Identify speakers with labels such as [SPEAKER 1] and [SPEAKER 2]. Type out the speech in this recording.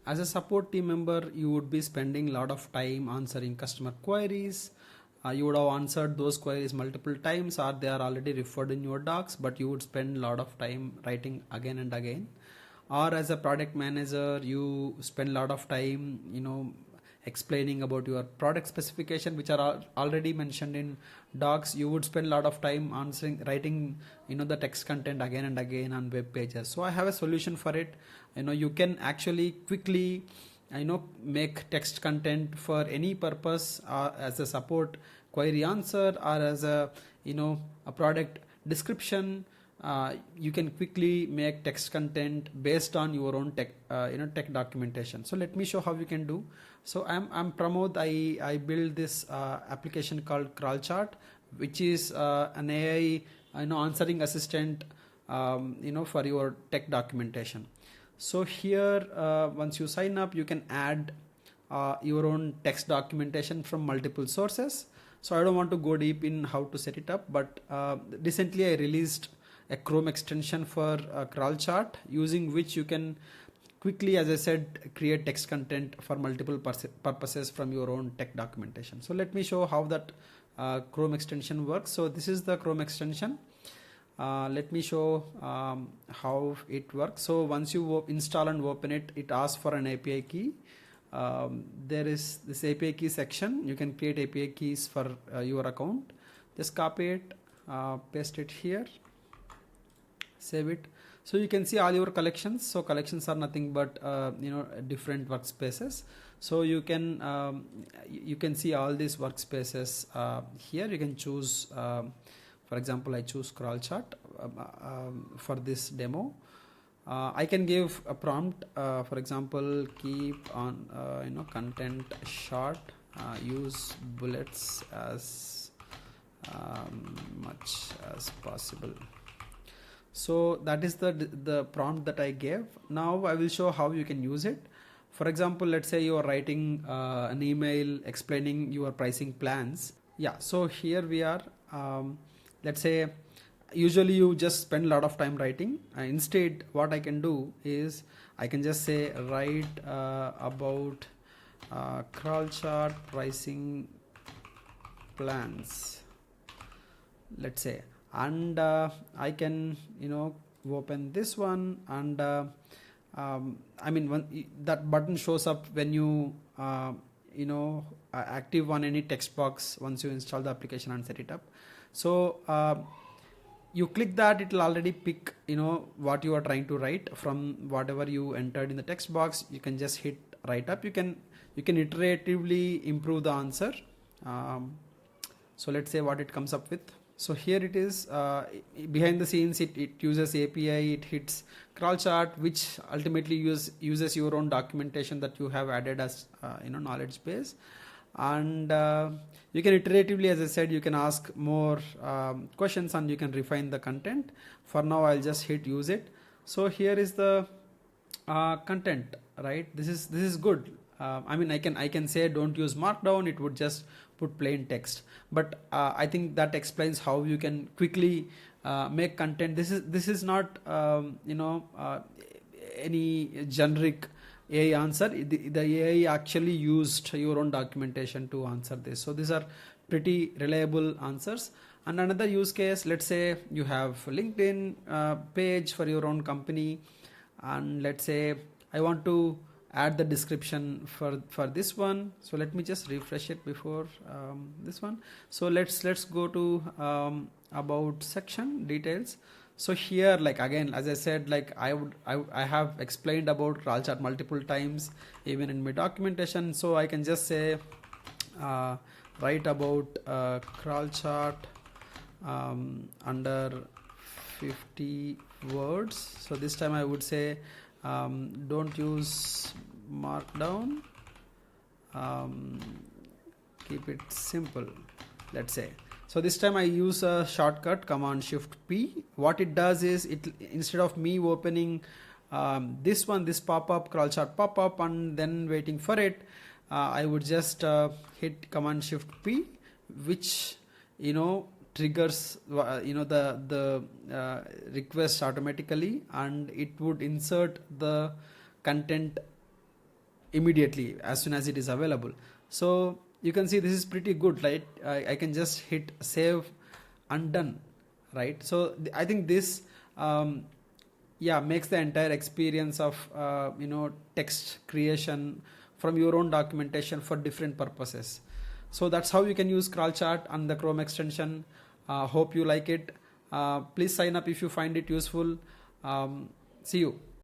[SPEAKER 1] as a support team member, you would be spending a lot of time answering customer queries. You would have answered those queries multiple times, or they are already referred in your docs, but you would spend a lot of time writing again and again. Or as a product manager, you spend a lot of time, explaining about your product specification, which are already mentioned in docs. You would spend a lot of time writing the text content again and again on web pages. So I have a solution for it. You can actually quickly make text content for any purpose, as a support query answer, or as a product description. You can quickly make text content based on your own tech documentation. So let me show how you can do. So I'm Pramod. I built this application called CrawlChat, which is an AI answering assistant for your tech documentation. So here, once you sign up, you can add your own text documentation from multiple sources. So I don't want to go deep in how to set it up, but recently I released a Chrome extension for CrawlChat, using which you can quickly, as I said, create text content for multiple purposes from your own tech documentation. So let me show how that Chrome extension works. So this is the Chrome extension. Let me show how it works. So once you install and open it, it asks for an API key. There is this API key section. You can create API keys for your account. Just copy it, paste it here, save it. So you can see all your collections. So collections are nothing but different workspaces. So you can see all these workspaces here. You can choose, for example, I choose CrawlChat for this demo. I can give a prompt, for example, keep on content short, use bullets as much as possible. So that is the prompt that I gave. Now I will show how you can use it. For example, let's say you are writing an email explaining your pricing plans. Yeah, so here we are. Let's say usually you just spend a lot of time writing. Instead, what I can do is I can just say write about CrawlChat pricing plans, let's say, and I can open this one, and that button shows up when you active on any text box once you install the application and set it up. So you click that, it will already pick what you are trying to write from whatever you entered in the text box. You can just hit write up. You can iteratively improve the answer. So let's say what it comes up with. So here it is. Behind the scenes, it uses API, it hits CrawlChat, which ultimately uses your own documentation that you have added as knowledge base. And you can iteratively, as I said, you can ask more questions and you can refine the content. For now, I'll just hit use it. So here is the content, right? This is good. I can say don't use markdown. It would just put plain text. But I think that explains how you can quickly make content. This is not any generic AI answer. The AI actually used your own documentation to answer this. So these are pretty reliable answers. And another use case, let's say you have a LinkedIn page for your own company, and let's say I want to add the description for this one. So let me just refresh it before this one. So let's go to about section details. So here, like again, as I said, like I have explained about CrawlChat multiple times, even in my documentation. So I can just say write about CrawlChat under 50 words. So this time I would say don't use markdown, keep it simple, let's say. So this time I use a shortcut Command Shift P. What it does is, it instead of me opening this pop-up, CrawlChat pop-up, and then waiting for it, I would just hit Command Shift P, which triggers the request automatically, and it would insert the content immediately as soon as it is available. So you can see this is pretty good, right? I can just hit save and done, right? So I think this yeah, makes the entire experience of text creation from your own documentation for different purposes. So that's how you can use CrawlChat and the Chrome extension. Hope you like it. Please sign up if you find it useful. See you.